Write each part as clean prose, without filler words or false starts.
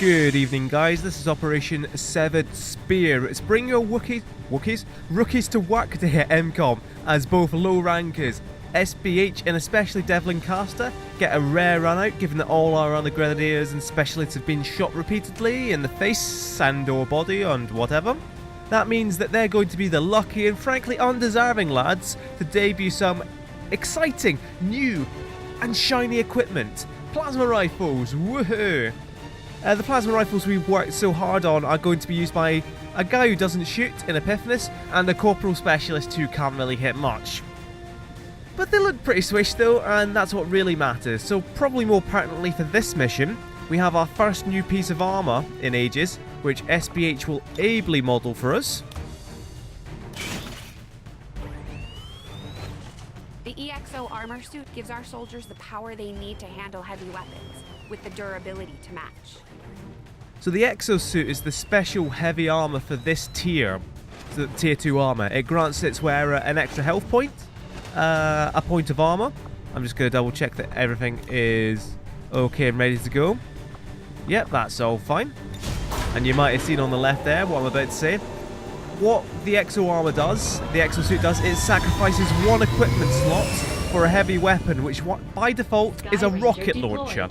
Good evening, guys. This is Operation Severed Spear. It's bring your rookies to work to hit MKOM as both low rankers, SBH and especially Devlin Caster, get a rare run out given that all our other grenadiers and specialists have been shot repeatedly in the face and or body and whatever. That means that they're going to be the lucky and frankly undeserving lads to debut some exciting, new and shiny equipment. Plasma rifles, woohoo! The plasma rifles we've worked so hard on are going to be used by a guy who doesn't shoot in Epiphanis and a corporal specialist who can't really hit much. But they look pretty swish though, and that's what really matters. So probably more pertinently for this mission, we have our first new piece of armour in ages, which SBH will ably model for us. The EXO armor suit gives our soldiers the power they need to handle heavy weapons, with the durability to match. So the exosuit is the special heavy armour for this tier, the tier 2 armour. It grants its wearer an extra health point, a point of armour. I'm just going to double check that everything is okay and ready to go. Yep, that's all fine. And you might have seen on the left there what I'm about to say. What the exo armor does, the exosuit does, is sacrifices one equipment slot for a heavy weapon, which by default is a rocket launcher.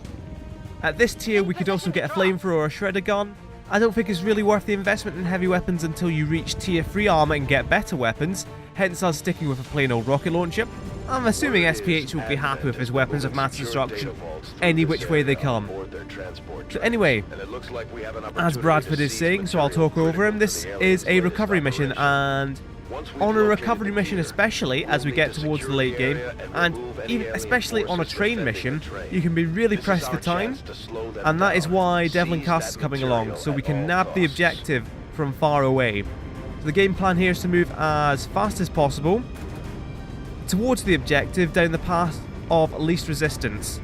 At this tier, we could also get a flamethrower or a shredder gun. I don't think it's really worth the investment in heavy weapons until you reach tier 3 armor and get better weapons, hence us sticking with a plain old rocket launcher. I'm assuming SPH will be happy with his weapons of mass destruction any which way they come. So anyway, as Bradford is saying, so I'll talk over him, this is a recovery mission, and on a recovery mission especially as we get towards the late game, and even especially on a train mission, you can be really pressed for time, and that is why Devlin Caster is coming along, so we can nab the objective from far away. So the game plan here is to move as fast as possible towards the objective down the path of least resistance.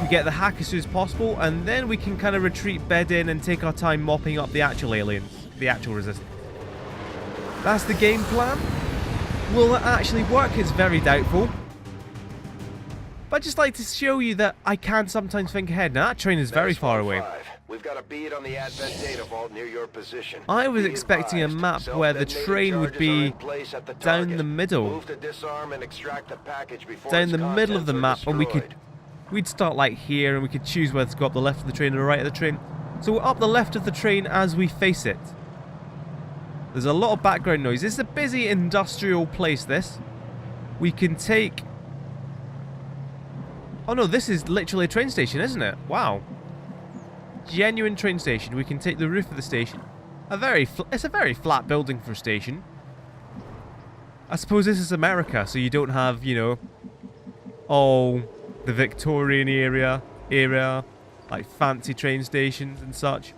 We get the hack as soon as possible, and then we can kind of retreat, bed in, and take our time mopping up the actual aliens, the actual resistance. That's the game plan. Will it actually work? It's very doubtful. But I'd just like to show you that I can sometimes think ahead. Now that train is very far away. We've got a bead on the Advent data vault near your position. I was expecting a map where the train would be down the middle. Down the middle of the map, and we'd start like here, and we could choose whether to go up the left of the train or the right of the train. So we're up the left of the train as we face it. There's a lot of background noise. It's a busy industrial place, this. We can take... Oh no, this is literally a train station, isn't it? Wow. Genuine train station. We can take the roof of the station. It's a very flat building for a station. I suppose this is America, so you don't have, you know, all the Victorian era, like fancy train stations and such.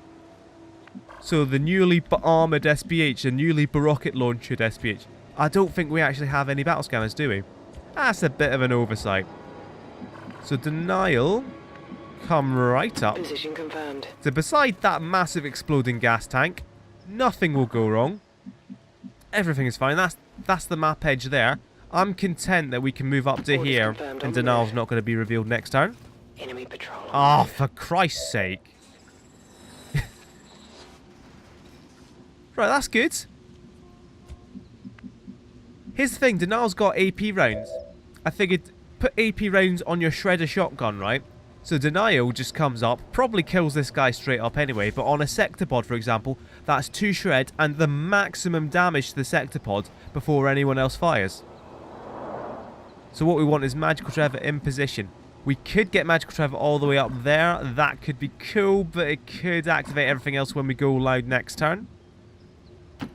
So the newly armoured SBH, the newly rocket launched SBH. I don't think we actually have any battle scanners, do we? That's a bit of an oversight. So Denial, come right up. Position confirmed. So beside that massive exploding gas tank, nothing will go wrong. Everything is fine. That's the map edge there. I'm content that we can move up to here, and Denial's not going to be revealed next turn. Enemy patrol. Oh, for Christ's sake. Right, that's good. Here's the thing, Denial's got AP rounds. I figured, put AP rounds on your shredder shotgun, right? So Denial just comes up, probably kills this guy straight up anyway, but on a sectopod, for example, that's 2 shred and the maximum damage to the sectopod before anyone else fires. So what we want is Magical Trevor in position. We could get Magical Trevor all the way up there. That could be cool, but it could activate everything else when we go loud next turn.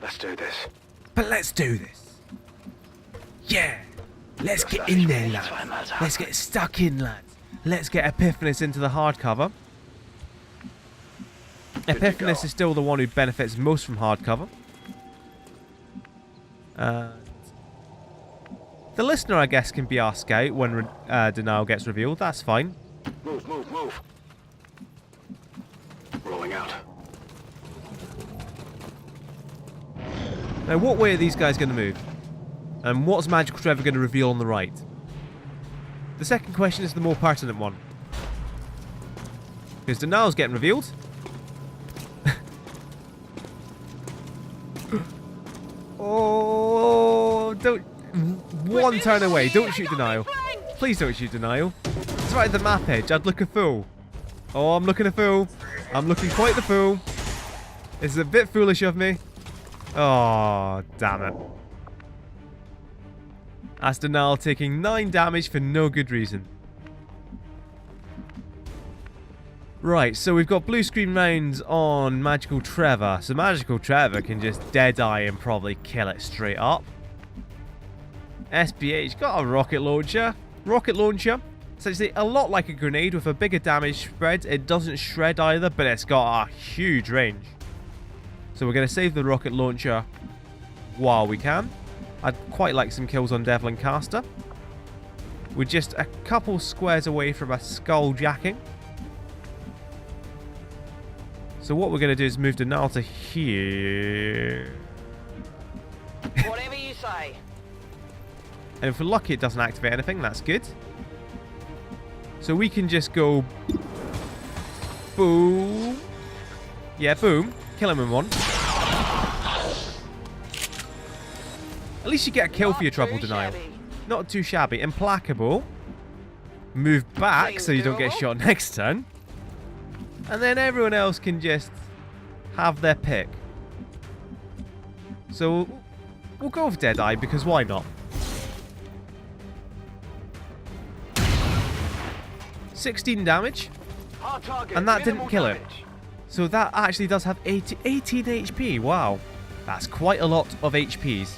Let's do this. But let's do this. Yeah. Let's get in there, lads. Let's get stuck in, lads. Let's get Epiphanis into the hardcover. Epiphanis is still the one who benefits most from hardcover. The listener, I guess, can be our scout when Denial gets revealed. That's fine. Move, move, move. Rolling out. Now, what way are these guys going to move? And what's Magical Trevor going to reveal on the right? The second question is the more pertinent one. Because Denial's getting revealed. don't. One turn away. Don't shoot Denial. Please don't shoot Denial. It's right at the map edge. I'd look a fool. Oh, I'm looking a fool. I'm looking quite the fool. This is a bit foolish of me. Oh, damn it. That's Denial taking 9 damage for no good reason. Right, so we've got blue screen rounds on Magical Trevor. So Magical Trevor can just deadeye and probably kill it straight up. SBH got a rocket launcher. Rocket launcher, essentially a lot like a grenade with a bigger damage spread. It doesn't shred either, but it's got a huge range. So we're going to save the rocket launcher while we can. I'd quite like some kills on Devlin Caster. We're just a couple squares away from a skulljacking. So what we're going to do is move Denial to here. Whatever you say. And if we're lucky it doesn't activate anything, that's good. So we can just go... boom. Yeah, boom. Kill him in one. At least you get a kill for your trouble, Denial. Not too shabby. Implacable. Move back so you don't get shot next turn. And then everyone else can just have their pick. So we'll go with Deadeye because why not? 16 damage. And that didn't kill him. So that actually does have 18 HP. Wow. That's quite a lot of HPs.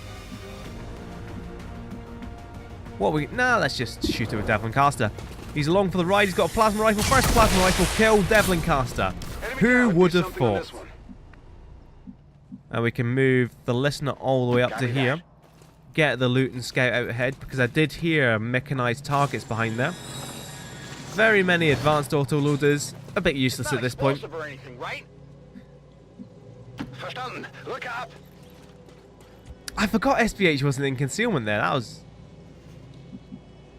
Let's just shoot it with Devlin Caster. He's along for the ride. He's got a plasma rifle. First plasma rifle kill, Devlin Caster. Who would have thought? And we can move the listener all the way up to here. Get the loot and scout out ahead, because I did hear mechanized targets behind there. Very many advanced autoloaders. A bit useless at this point. I forgot SBH wasn't in concealment there. That was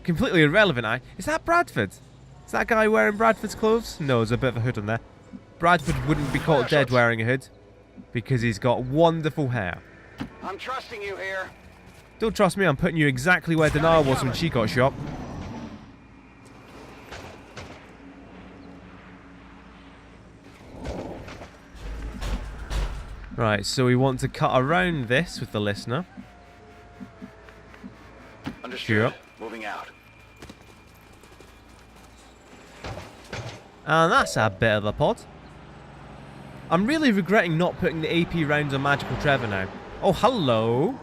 completely irrelevant. Is that Bradford? Is that guy wearing Bradford's clothes? No, there's a bit of a hood on there. Bradford wouldn't be caught dead wearing a hood because he's got wonderful hair. I'm trusting you here. Don't trust me, I'm putting you exactly where Denial was when she got shot. Right, so we want to cut around this with the listener. Understood. Moving out. And that's a bit of a pod. I'm really regretting not putting the AP rounds on Magical Trevor now. Oh, hello.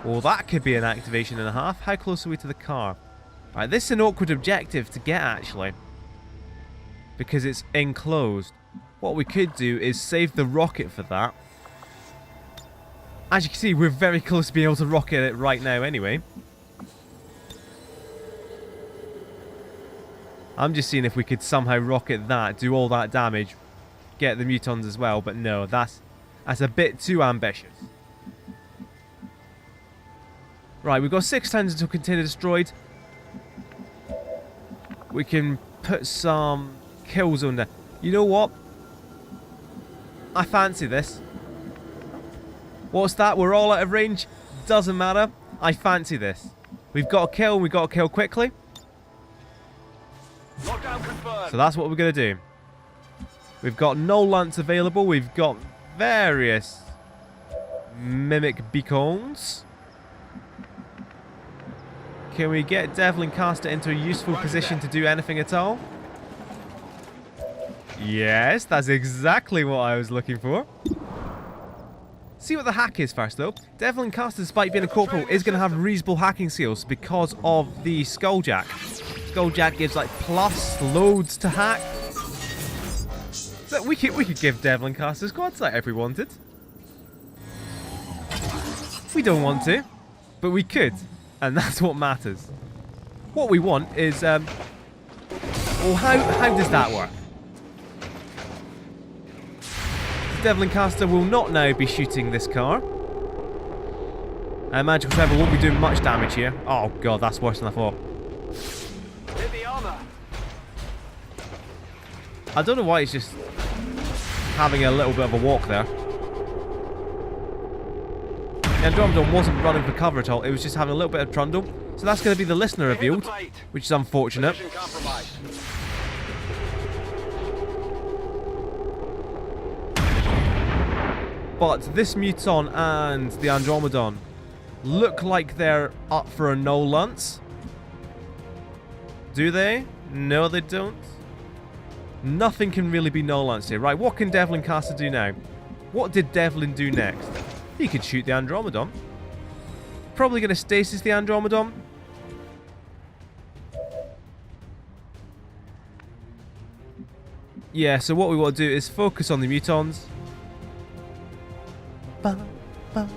Well, that could be an activation and a half. How close are we to the car? Right, this is an awkward objective to get, actually. Because it's enclosed. What we could do is save the rocket for that. As you can see, we're very close to being able to rocket it right now anyway. I'm just seeing if we could somehow rocket that, do all that damage, get the mutons as well, but no, that's a bit too ambitious. Right, we've got 6 turns until container destroyed. We can put some kills on there. You know what? I fancy this. What's that? We're all out of range. Doesn't matter. I fancy this. We've got a kill, and we've got to kill quickly. Lockdown confirmed. So that's what we're going to do. We've got no lance available. We've got various mimic beacons. Can we get Devlin Caster into a useful position to do anything at all? Yes, that's exactly what I was looking for. See what the hack is first, though. Devlin Caster, despite being a corporal, is going to have reasonable hacking skills because of the Skulljack. Skulljack gives like plus loads to hack. So we could give Devlin Caster squad sight if we wanted. We don't want to, but we could, and that's what matters. What we want is, well, how does that work? Devlin Caster will not now be shooting this car. Magical Trevor won't be doing much damage here. Oh god, that's worse than I thought. Hit the armor. I don't know why he's just having a little bit of a walk there. Andromedon wasn't running for cover at all. It was just having a little bit of trundle. So that's going to be the listener revealed, which is unfortunate. Position compromised. But this Muton and the Andromedon look like they're up for a no lunce. Do they? No, they don't. Nothing can really be no lunce here. Right, what can Devlin Caster do now? What did Devlin do next? He could shoot the Andromedon. Probably going to stasis the Andromedon. Yeah, so what we want to do is focus on the Mutons. Ba, ba,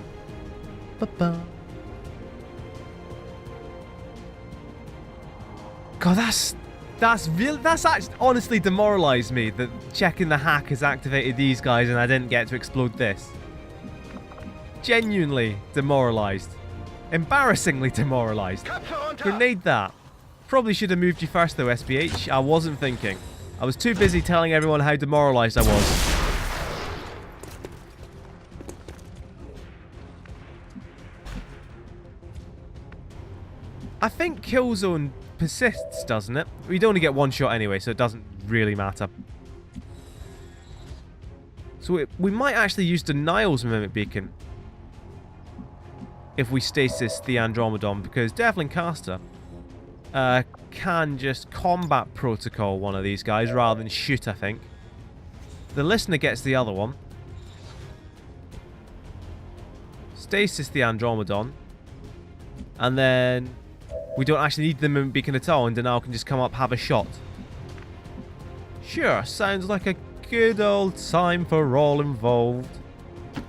ba, ba. God, that's actually honestly demoralised me that checking the hack has activated these guys and I didn't get to explode this. Genuinely demoralised. Embarrassingly demoralised. Grenade that. Probably should have moved you first though, SPH. I wasn't thinking. I was too busy telling everyone how demoralised I was. I think Killzone persists, doesn't it? We'd only get one shot anyway, so it doesn't really matter. So we might actually use Denial's Mimic Beacon if we stasis the Andromedon, because Devlin Caster can just combat protocol one of these guys rather than shoot, I think. The listener gets the other one. Stasis the Andromedon. And then we don't actually need the Mimic Beacon at all, and Denial can just come up, have a shot. Sure, sounds like a good old time for all involved.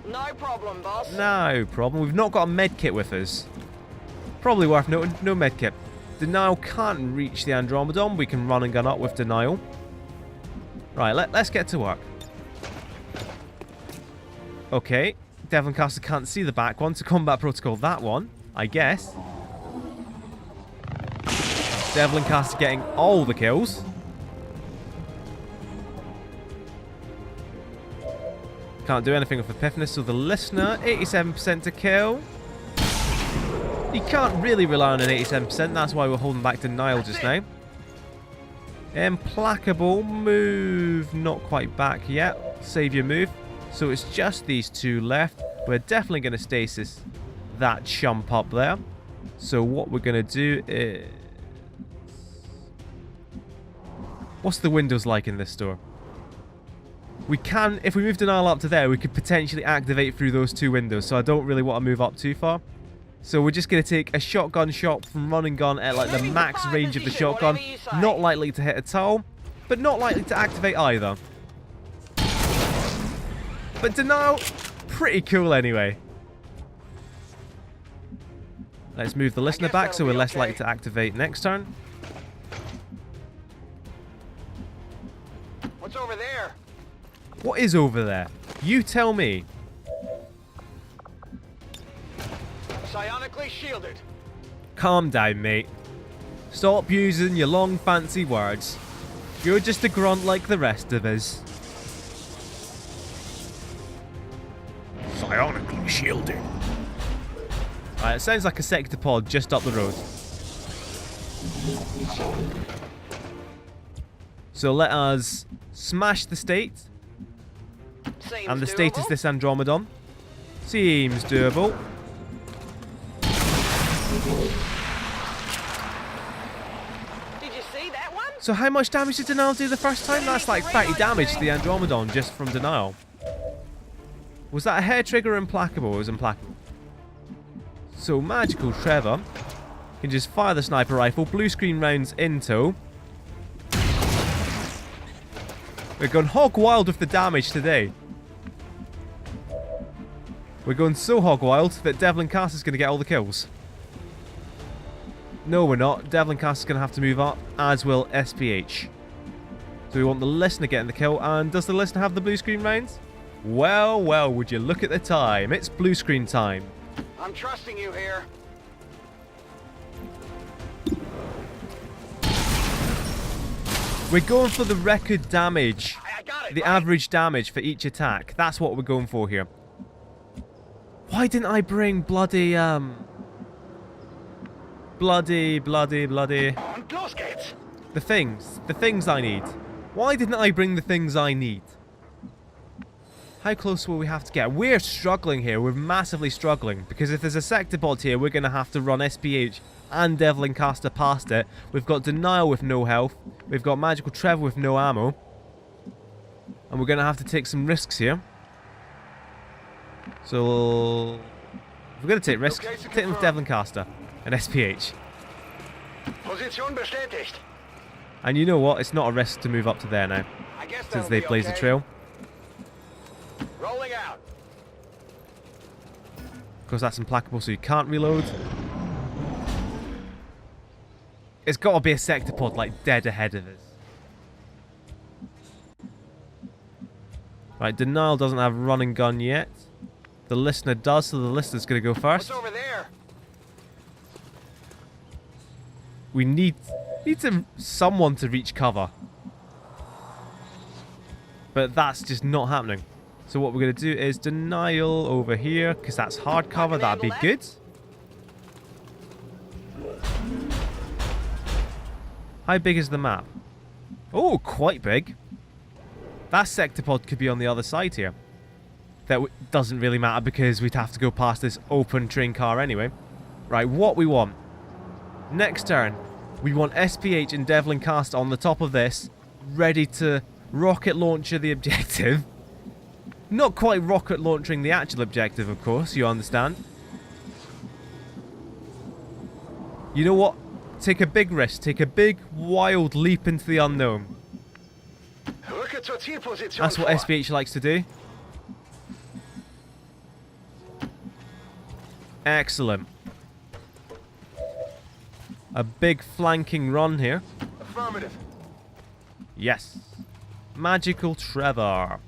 No problem, boss. No problem. We've not got a medkit with us. Probably worth noting, no medkit. Denial can't reach the Andromedon. We can run and gun up with Denial. Right, let's get to work. Okay. Devlin Caster can't see the back one, so combat protocol that one, I guess. Devlin Caster getting all the kills. Can't do anything with Epiphanous, so the listener, 87% to kill. You can't really rely on an 87%, that's why we're holding back Denial just now. Implacable, move not quite back yet. Save your move. So it's just these two left. We're definitely going to stasis that chump up there. So what we're going to do is... What's the windows like in this store? We can, if we move Denial up to there, we could potentially activate through those two windows. So I don't really want to move up too far. So we're just going to take a shotgun shot from run and gun at like the max range of the shotgun. Not likely to hit at all, but not likely to activate either. But Denial, pretty cool anyway. Let's move the listener back so we're less likely to activate next turn. What's over there? What is over there? You tell me. Psionically shielded. Calm down, mate. Stop using your long fancy words. You're just a grunt like the rest of us. Psionically shielded. Alright, it sounds like a sectopod just up the road. So let us smash the state. Seems And the state is doable. this Andromedon. Seems doable. Did you see that one? So how much damage did Denial do the first time? That's like 30 damage to the Andromedon just from Denial. Was that a hair trigger or implacable? It was implacable. So Magical Trevor can just fire the sniper rifle. Blue screen rounds into. We're going hog wild with the damage today. We're going so hog wild that Devlin Caster's going to get all the kills. No, we're not. Devlin Caster's going to have to move up, as will SPH. So we want the listener getting the kill. And does the listener have the blue screen rounds? Well, well, would you look at the time. It's blue screen time. I'm trusting you here. We're going for the record damage. I got it. The right? average damage for each attack. That's what we're going for here. Why didn't I bring bloody, bloody... Und los geht's. The things I need. Why didn't I bring the things I need? How close will we have to get? We're struggling here. We're massively struggling. Because if there's a sectopod here, we're going to have to run SPH and Devlin Caster past it. We've got Denial with no health. We've got Magical Trevor with no ammo. And we're going to have to take some risks here. So... we're going to take risks. Take them with Devlin Caster and SPH. Position bestätigt. And you know what? It's not a risk to move up to there now. I guess Since that'll they've be blazed the okay. trail. Rolling out. Of course, that's implacable, so you can't reload. It's got to be a sectopod, like, dead ahead of us. Right, Denial doesn't have run and gun yet. The Listener does, so the Listener's going to go first. What's over there? We need someone to reach cover. But that's just not happening. So what we're going to do is Denial over here, because that's hard cover, that'd be good. How big is the map? Oh, quite big. That sectopod could be on the other side here. That doesn't really matter because we'd have to go past this open train car anyway. Right, what we want. Next turn, we want SPH and Devlin Cast on the top of this, ready to rocket launcher the objective. Not quite rocket launching the actual objective, of course, you understand. You know what? Take a big risk. Take a big, wild leap into the unknown. Rücke zur Zielposition That's what vor. SPH likes to do. Excellent. A big flanking run here. Affirmative. Yes. Magical Trevor.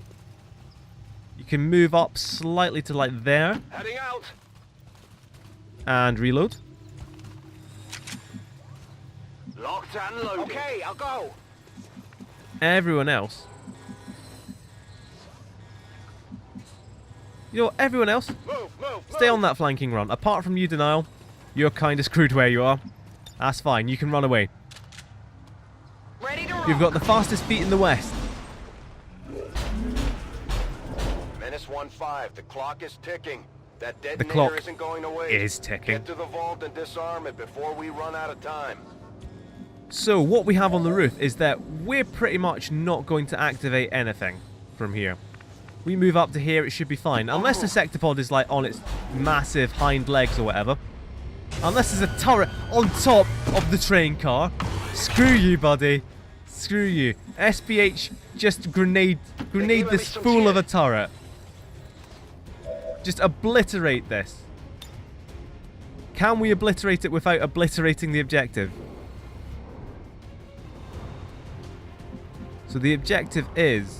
You can move up slightly to like there. Heading out. And reload. Locked and loaded. Okay, I'll go. Everyone else. You know what, everyone else, Move. stay on that flanking run. Apart from you, Denial, you're kind of screwed where you are. That's fine, you can run away. Ready to roll. You've got the fastest feet in the West. Menace 1-5. The clock is ticking. That clock detonator isn't going to wait. is ticking. Get to the vault and disarm it before we run out of time. So what we have on the roof is that we're pretty much not going to activate anything from here. We move up to here, it should be fine. Unless the sectopod is like on its massive hind legs or whatever. Unless there's a turret on top of the train car. Screw you, buddy. Screw you. SPH, just grenade this fool of a turret. Just obliterate this. Can we obliterate it without obliterating the objective? So the objective is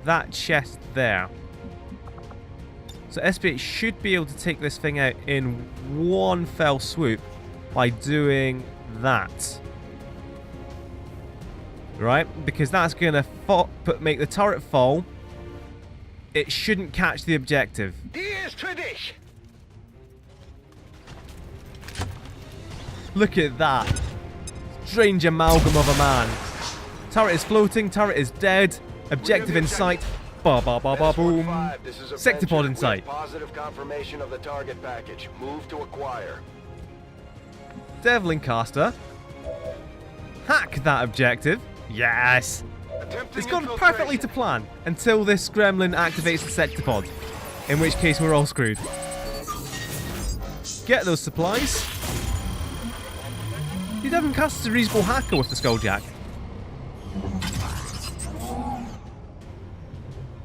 that chest there. So SPH should be able to take this thing out in one fell swoop by doing that. Right? Because that's going to make the turret fall. It shouldn't catch the objective. Die ist für dich. Look at that. Strange amalgam of a man. Turret is floating, turret is dead. Objective in sight. Ba ba ba ba boom. This is a Sectopod venture in sight. with positive confirmation of the target package. Move to acquire. Devlin Caster. Hack that objective. Yes. Attempting It's gone infiltration. perfectly to plan until this gremlin activates the sectopod. In which case we're all screwed. Get those supplies. You Devlin Caster's a reasonable hacker with the Skulljack.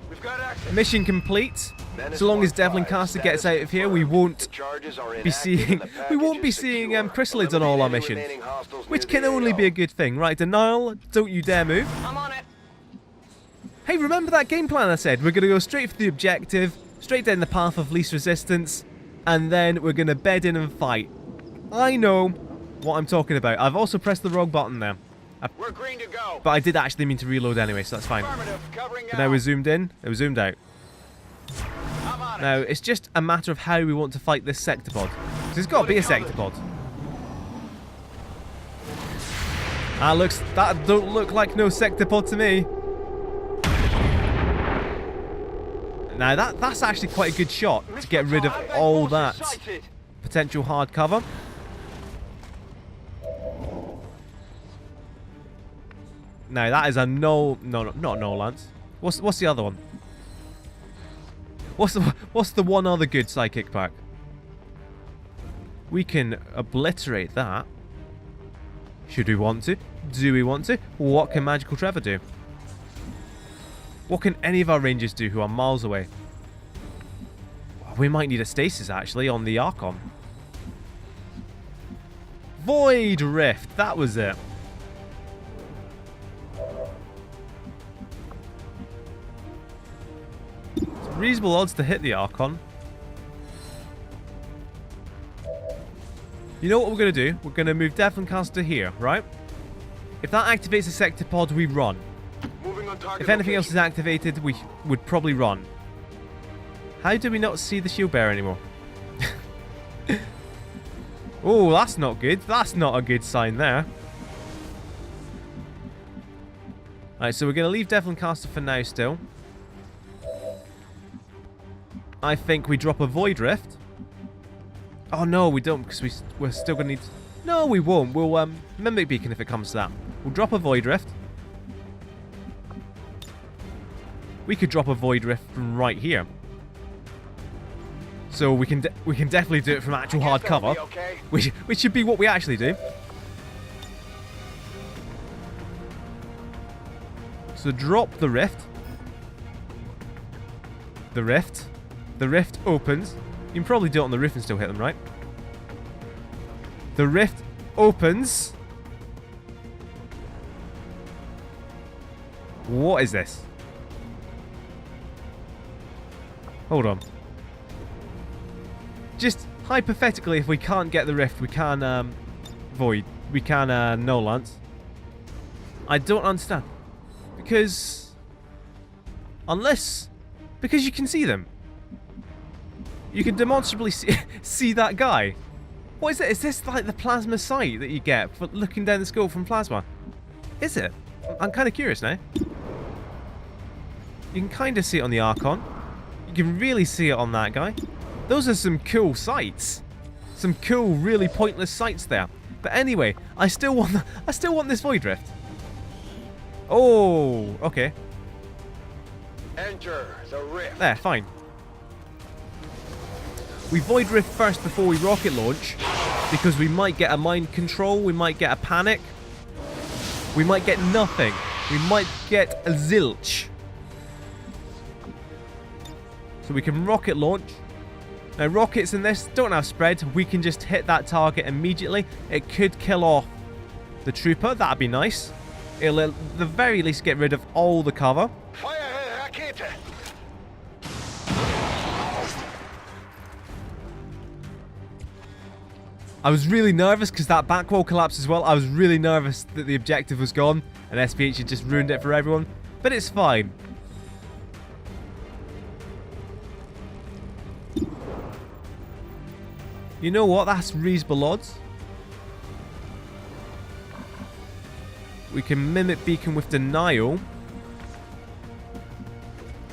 We've got access. Mission complete. Menace So long as 1-5, Devlin Caster gets status out of here, we confirmed. won't The charges are be inactive seeing and the we won't package be is seeing secure. chrysalids on all our Eliminate any missions, remaining hostiles which near can the only AO. be a good thing, right? Denial, don't you dare move. I'm on it. Hey, remember that game plan I said? We're gonna go straight for the objective, straight down the path of least resistance, and then we're gonna bed in and fight. I know what I'm talking about. I've also pressed the wrong button there, We're green to go. but I did actually mean to reload anyway, so that's fine. Affirmative, covering So now we're zoomed in, and we're zoomed out. Now, it's just a matter of how we want to fight this sectopod. Because there's got to be a sectopod. That don't look like no sectopod to me. Now, that's actually quite a good shot to get rid of all that potential hard cover. Now, that is a no, not no Lance. What's the other one? What's the one other good psychic pack? We can obliterate that. Should we want to? Do we want to? What can Magical Trevor do? What can any of our rangers do who are miles away? We might need a stasis, actually, on the Archon. Void Rift, that was it. It's reasonable odds to hit the Archon. You know what we're going to do? We're going to move Devoncaster here, right? If that activates a sectopod, we run. If anything else is activated, we would probably run. How do we not see the shield bearer anymore? Oh, that's not good. That's not a good sign there. Alright, so we're going to leave Devoncaster for now still. I think we drop a Void Rift. Oh, no, we don't, because we're still going to need... No, we won't. We'll Mimic Beacon if it comes to that. We'll drop a Void Rift. We could drop a Void Rift from right here. So we can definitely do it from actual hard cover. Okay. Which should be what we actually do. So drop the Rift. The Rift. The Rift opens. You can probably do it on the roof and still hit them, right? The Rift opens. What is this? Hold on. Just hypothetically, if we can't get the Rift, we can Void. We can No Lance. I don't understand. Because you can see them. You can demonstrably see that guy. What is it? Is this like the plasma sight that you get for looking down the scope from plasma? Is it? I'm kind of curious now. You can kind of see it on the Archon. You can really see it on that guy. Those are some cool sights. Some cool, really pointless sights there. But anyway, I still want this Void Rift. Oh, okay. Enter the rift. There, fine. We Void Rift first before we rocket launch, because we might get a mind control, we might get a panic, we might get nothing, we might get a zilch. So we can rocket launch. Now rockets in this don't have spread, we can just hit that target immediately. It could kill off the trooper, that'd be nice. It'll at the very least get rid of all the cover. Fire Rakete. I was really nervous because that back wall collapsed as well. I was really nervous that the objective was gone and SPH had just ruined it for everyone. But it's fine. You know what? That's reasonable odds. We can Mimic Beacon with Denial.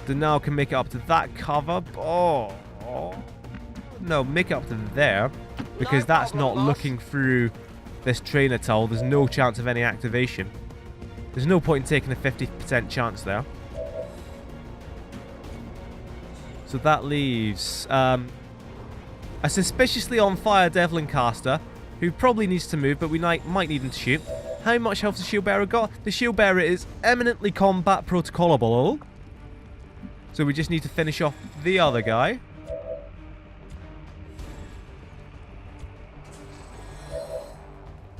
Denial can make it up to that cover. Oh. No, make it up to there. Because that's not looking through this train at all. There's no chance of any activation. There's no point in taking a 50% chance there. So that leaves a suspiciously on fire Devoncaster, who probably needs to move, but we might need him to shoot. How much health has the Shield Bearer got? The Shield Bearer is eminently combat protocolable. So we just need to finish off the other guy.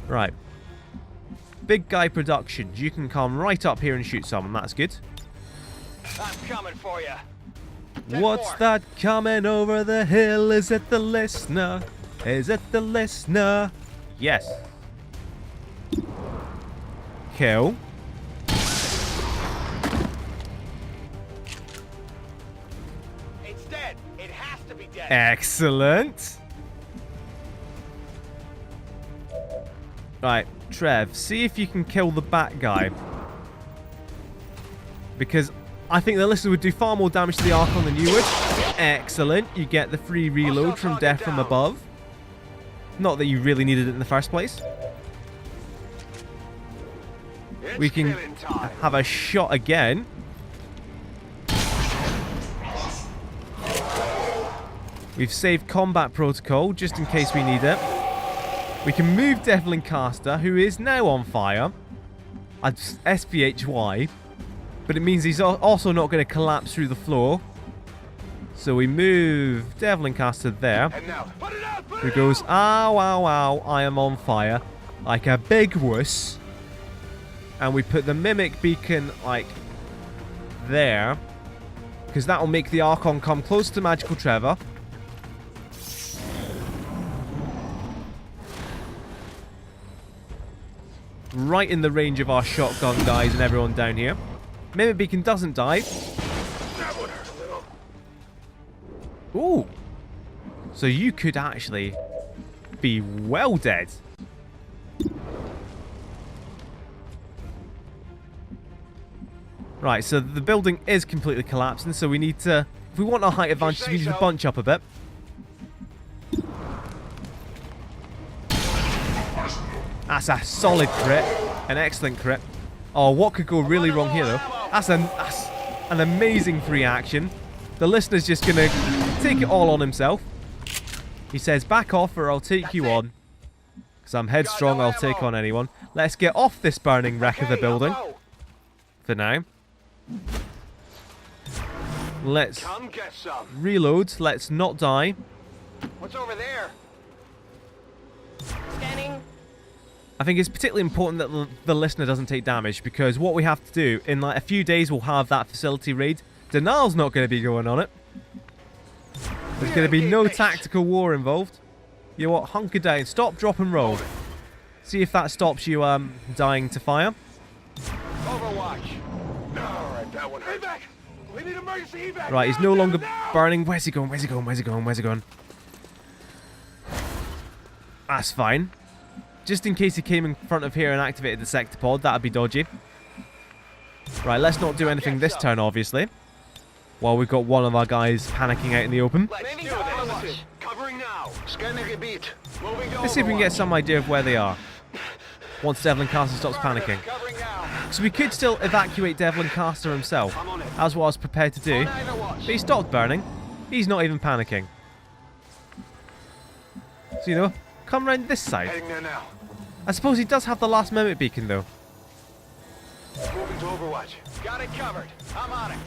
Right. Big guy productions. You can come right up here and shoot someone. That's good. I'm coming for you. What's that coming over the hill? Is it the listener? Is it the listener? Yes. Kill. It's dead. It Excellent. Right, Trev, see if you can kill the bat guy. Because I think the listener would do far more damage to the Archon than you would. Excellent. You get the free reload from Death from Above. Not that you really needed it in the first place. We can have a shot again. We've saved combat protocol just in case we need it. We can move Devlin Caster, who is now on fire. That's SPHY. But it means he's also not going to collapse through the floor. So we move Devlin Caster there. Who goes, ow, ow, ow, I am on fire. Like a big wuss. And we put the Mimic Beacon, like, there. Because that will make the Archon come close to Magical Trevor. Right in the range of our shotgun guys and everyone down here. Mimic Beacon doesn't die. Ooh. So you could actually be well dead. Right, so the building is completely collapsing, so we need to... If we want our height advantage, we need to bunch up a bit. That's a solid crit. An excellent crit. Oh, what could go really wrong here, though? That's an amazing free action. The listener's just going to take it all on himself. He says, back off or I'll take you on. Because I'm headstrong, I'll take on anyone. Let's get off this burning wreck of the building. For now. Let's reload. Let's not die. What's over there? Scanning. I think it's particularly important that the listener doesn't take damage, because what we have to do, in like a few days we'll have that facility raid. Denial's not going to be going on it. There's going to be no tactical war involved. You know what? Hunker down. Stop, drop and roll. See if that stops you dying to fire. Overwatch. Alright, that one hurt. Evac! We need emergency evac. Right, he's no longer burning. Where's he going? Where's he going? Where's he going? Where's he going? That's fine. Just in case he came in front of here and activated the sector pod, that'd be dodgy. Right, let's not do anything this turn, obviously. While we've got one of our guys panicking out in the open. Let's do this. Covering now. Scanning a beat. Moving to Let's see if we can get some idea of where they are. Once Devlin Caster stops panicking. Covering now. So we could still evacuate Devlin Caster himself. That's what I was prepared to do. But he stopped burning. He's not even panicking. So, you know, come round this side. Heading there now. I suppose he does have the last Mimic Beacon, though. Moving to Overwatch. Got it covered. I'm on it.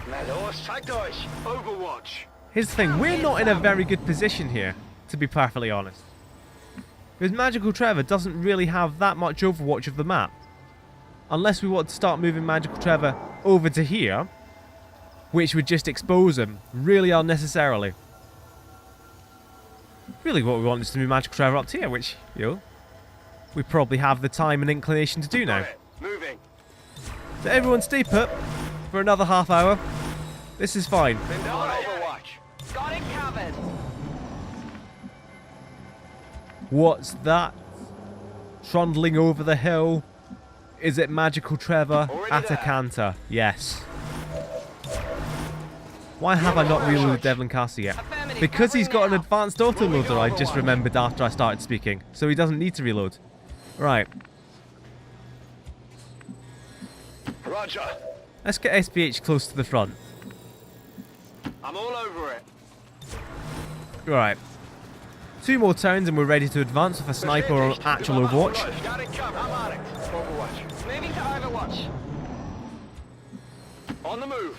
Na los, zeigt euch. Overwatch. Here's the thing, we're not in a very good position here, to be perfectly honest. Because Magical Trevor doesn't really have that much overwatch of the map. Unless we want to start moving Magical Trevor over to here, which would just expose him really unnecessarily. Really what we want is to move Magical Trevor up to here, which, you know, we probably have the time and inclination to do now. Moving. So everyone stay put for another half hour. This is fine. Been down Overwatch. Got it covered. What's that? Trundling over the hill. Is it Magical Trevor at a canter? Yes. Why have I not reloaded Devlin Caster yet? Because he's got an advanced autoloader, I just remembered after I started speaking. So he doesn't need to reload. Right. Roger. Let's get SPH close to the front. I'm all over it. Right. 2 more turns and we're ready to advance with a sniper or actual Overwatch. Got it covered. I'm on it. Overwatch. Moving to Overwatch. On the move.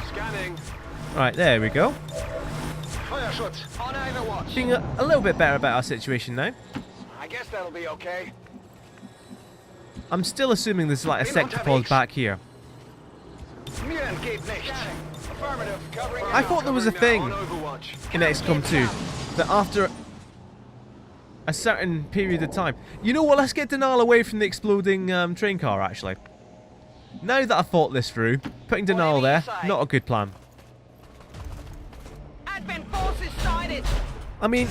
Scanning. Right, there we go. Fire shots. On Overwatch. Feeling a little bit better about our situation now. I guess that'll be okay. I'm still assuming there's like a sector pod back here. Mir entgeht nicht. Affirmative. Covering I thought there was a thing on Overwatch. in XCOM 2 that after a certain period of time... You know what, let's get Denal away from the exploding train car, actually. Now that I've thought this through, putting Denal there, not a good plan. I mean,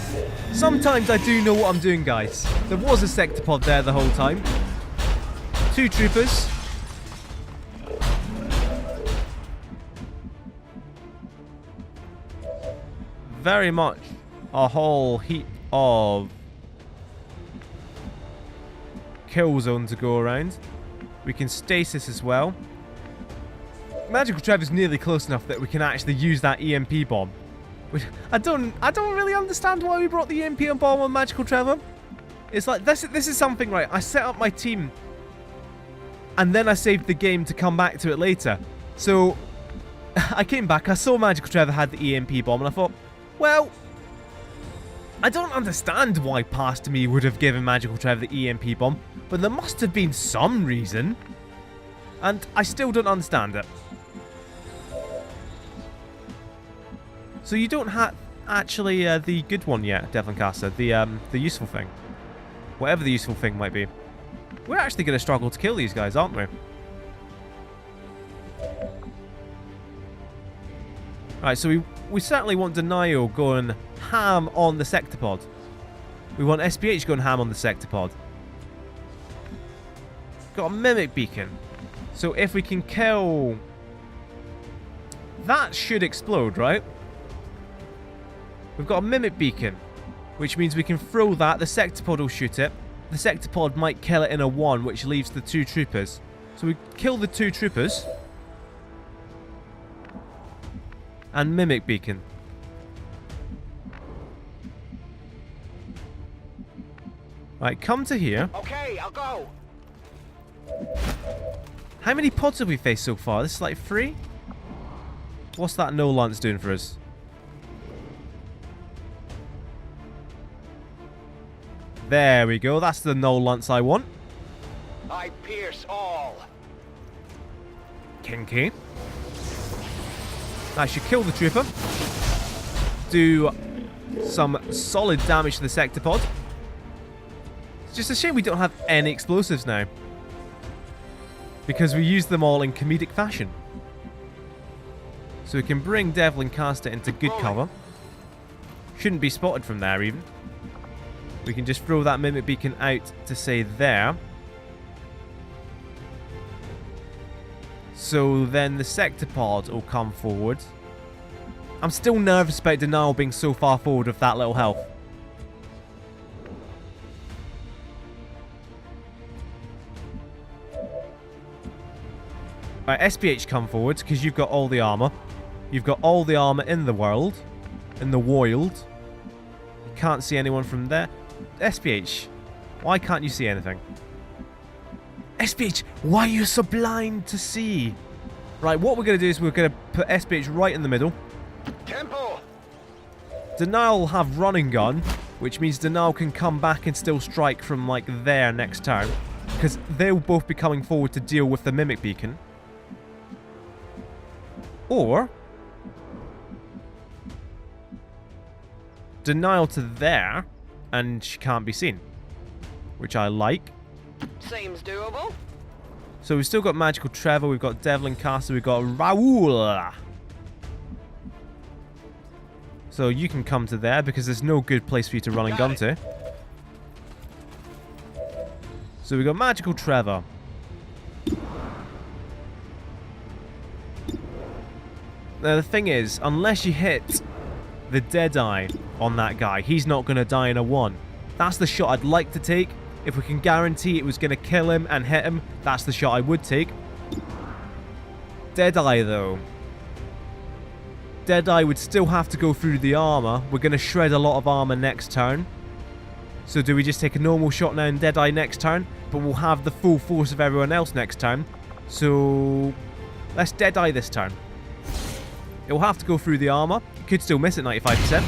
sometimes I do know what I'm doing, guys. There was a sectopod there the whole time. 2 troopers. Very much a whole heap of kill zone to go around. We can stasis as well. Magical Trevor's nearly close enough that we can actually use that EMP bomb. Which I don't really understand why we brought the EMP bomb on Magical Trevor. It's like this is something, right? I set up my team and then I saved the game to come back to it later. So I came back, I saw Magical Trevor had the EMP bomb, and I thought, well, I don't understand why Past Me would have given Magical Trevor the EMP bomb, but there must have been some reason. And I still don't understand it. So you don't have actually the good one yet, Devlin Caster, the useful thing. Whatever the useful thing might be. We're actually going to struggle to kill these guys, aren't we? Alright, so we certainly want Denial going ham on the sectopod. We want SPH going ham on the sectopod. Got a Mimic Beacon. So if we can kill... That should explode, right? We've got a Mimic Beacon, which means we can throw that, the sectopod will shoot it. The sectopod might kill it in a 1, which leaves the 2 troopers. So we kill the 2 troopers. And Mimic Beacon. Right, come to here. Okay, I'll go. How many pods have we faced so far? This is like 3? What's that no lance doing for us? There we go. That's the no lance I want. I pierce all. Kinky. That should kill the trooper. Do some solid damage to the sectopod. It's just a shame we don't have any explosives now, because we use them all in comedic fashion. So we can bring Devlin Caster into good cover. Shouldn't be spotted from there even. We can just throw that Mimic Beacon out to say there. So then the sectopod will come forward. I'm still nervous about Denial being so far forward with that little health. Right, SPH come forward because you've got all the armor. You've got all the armor in the world. In the wild. You can't see anyone from there. SPH, why can't you see anything? SPH, why are you so blind to see? Right, what we're going to do is we're going to put SPH right in the middle. Tempo. Denial will have running gun, which means Denial can come back and still strike from like there next turn, because they'll both be coming forward to deal with the Mimic Beacon. Or Denial to there, and she can't be seen, which I like. Seems doable. So we've still got Magical Trevor, we've got Devlin Caster, we've got Raoul. So you can come to there because there's no good place for you to run and gun to. So we've got Magical Trevor. Now the thing is, unless you hit the Deadeye on that guy, he's not going to die in a 1. That's the shot I'd like to take. If we can guarantee it was going to kill him and hit him, that's the shot I would take. Deadeye though. Deadeye would still have to go through the armor. We're going to shred a lot of armor next turn. So do we just take a normal shot now and Deadeye next turn? But we'll have the full force of everyone else next turn. So let's Deadeye this turn. It will have to go through the armor. You could still miss at 95%.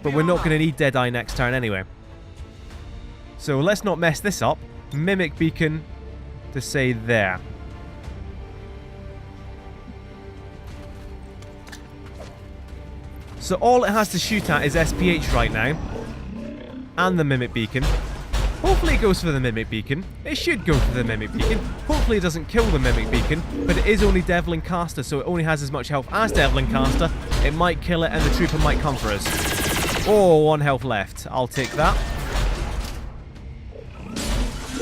But we're not going to need Deadeye next turn anyway. So let's not mess this up. Mimic Beacon to say there. So all it has to shoot at is SPH right now. And the Mimic Beacon. Hopefully it goes for the Mimic Beacon. It should go for the Mimic Beacon. Hopefully it doesn't kill the Mimic Beacon. But it is only Devlin Caster, so it only has as much health as Devlin Caster. It might kill it and the trooper might come for us. Oh, 1 health left. I'll take that.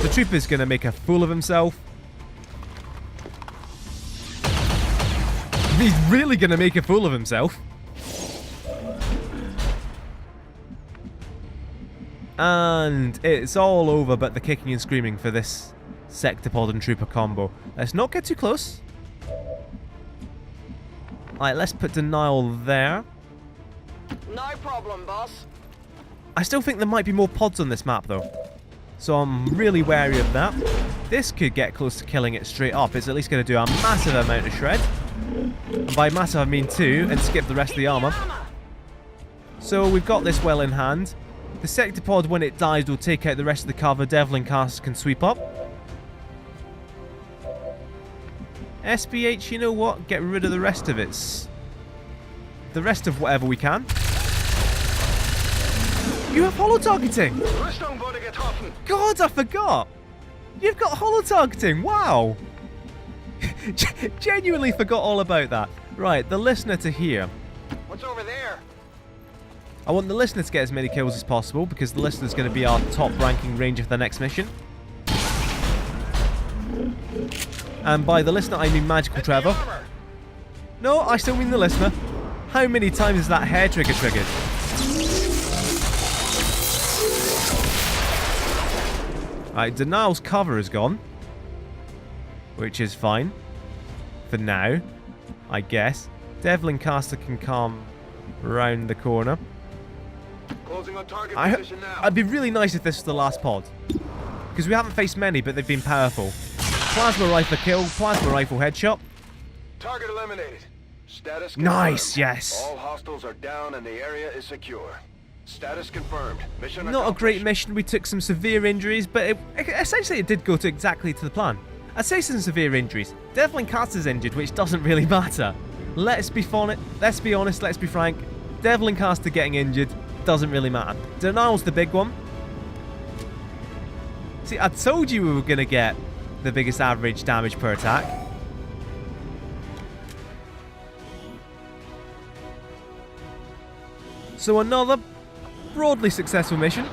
The trooper's going to make a fool of himself. He's really going to make a fool of himself. And it's all over but the kicking and screaming for this Sectopod and Trooper combo. Let's not get too close. Alright, let's put denial there. No problem, boss. I still think there might be more pods on this map though. So I'm really wary of that. This could get close to killing it straight up. It's at least going to do a massive amount of shred. And by massive I mean 2 and skip the rest of the armor. So we've got this well in hand. The Sectopod, when it dies, will take out the rest of the cover. Devlin Cast can sweep up. SBH, you know what? Get rid of the rest of it. The rest of whatever we can. You have holo targeting! God, I forgot! You've got holo targeting! Wow! Genuinely forgot all about that. Right, the listener to here. What's over there? I want the listener to get as many kills as possible because the listener's going to be our top ranking ranger for the next mission. And by the listener, I mean Magical Trevor. No, I still mean the listener. How many times is that hair trigger triggered? Alright, Denial's cover is gone. Which is fine. For now. I guess. Devlin Caster can come round the corner. Closing on target position now. It'd be really nice if this was the last pod. Because we haven't faced many, but they've been powerful. Plasma rifle kill, plasma rifle headshot. Target eliminated. Status confirmed. Nice, yes. All hostiles are down and the area is secure. Status confirmed. Mission Not a accomplished. great mission. We took some severe injuries, but essentially it did go to exactly to the plan. I'd say some severe injuries. Devlin Caster's injured, which doesn't really matter. Let's be honest, let's be frank. Devlin Caster getting injured doesn't really matter. Denial's the big one. See, I told you we were going to get the biggest average damage per attack. So another broadly successful mission.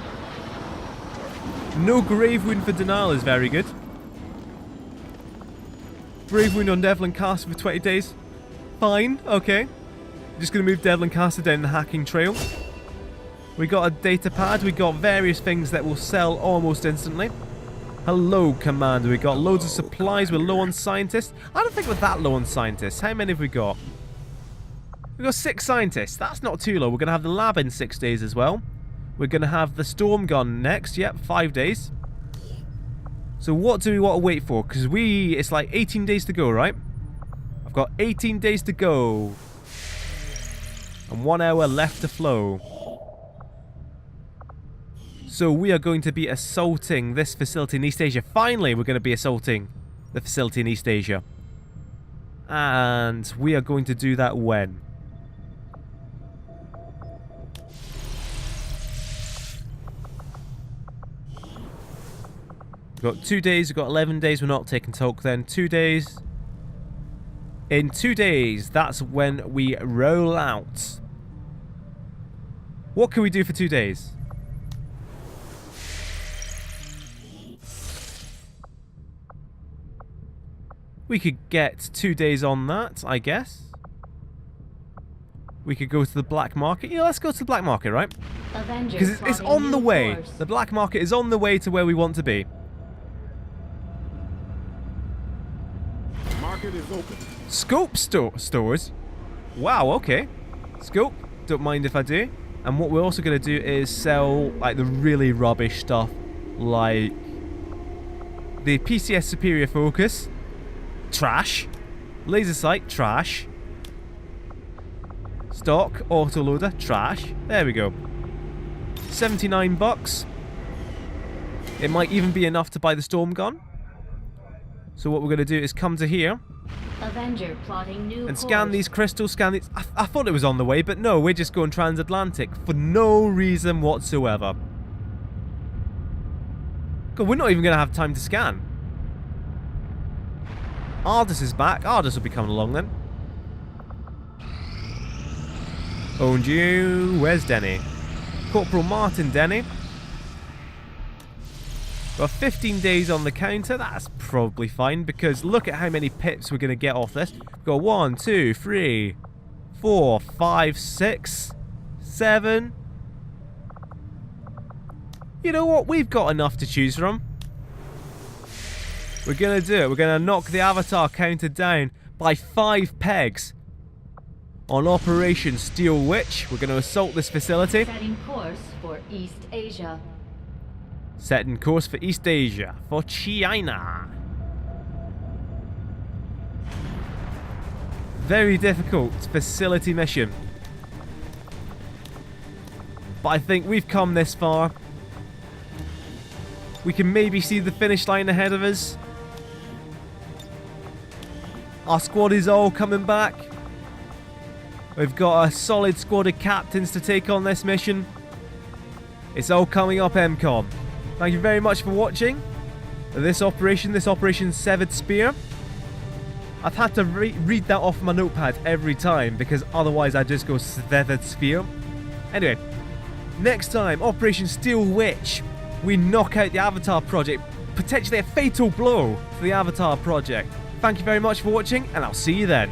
No grave wound for Denial is very good. Grave wound on Devlin Caster for 20 days. Fine, okay. Just going to move Devlin Caster down the hacking trail. We got a data pad. We got various things that will sell almost instantly. Hello, Commander. We got loads of supplies. We're low on scientists. I don't think we're that low on scientists. How many have we got? We got 6 scientists. That's not too low. We're going to have the lab in 6 days as well. We're going to have the storm gun next. Yep, 5 days. So what do we want to wait for? Because it's like 18 days to go, right? I've got 18 days to go. And 1 hour left to flow. So we are going to be assaulting this facility in East Asia. Finally, we're going to be assaulting the facility in East Asia. And we are going to do that when? We've got 2 days, we've got 11 days. We're not taking talk then. 2 days. In 2 days, that's when we roll out. What can we do for 2 days? We could get 2 days on that, I guess. We could go to the black market. Yeah, let's go to the black market, right? Because it's on the way. The black market is on the way to where we want to be. Market is open. Scope stores? Wow, okay. Scope, don't mind if I do. And what we're also going to do is sell like the really rubbish stuff. Like the PCS Superior Focus. Trash. Laser sight, trash. Stock, autoloader, trash. There we go. 79 bucks. It might even be enough to buy the storm gun. So what we're going to do is come to here. Avenger plotting new And scan course. these crystals, scan these. I thought it was on the way, but no, we're just going transatlantic for no reason whatsoever. God, we're not even going to have time to scan. Ardus is back. Ardus will be coming along then. Owned you. Where's Denny? Corporal Martin Denny. Got 15 days on the counter. That's probably fine because look at how many pips we're going to get off this. We've got 1, 2, 3, 4, 5, 6, 7. You know what? We've got enough to choose from. We're going to do it. We're going to knock the avatar counter down by 5 pegs on Operation Steel Witch. We're going to assault this facility. Setting course for East Asia. Setting course for East Asia, for China. Very difficult facility mission. But I think we've come this far. We can maybe see the finish line ahead of us. Our squad is all coming back. We've got a solid squad of captains to take on this mission. It's all coming up, MKOM. Thank you very much for watching this Operation Severed Spear. I've had to read that off my notepad every time because otherwise I just go Severed Spear. Anyway, next time, Operation Steel Witch. We knock out the Avatar project, potentially a fatal blow for the Avatar project. Thank you very much for watching, and I'll see you then.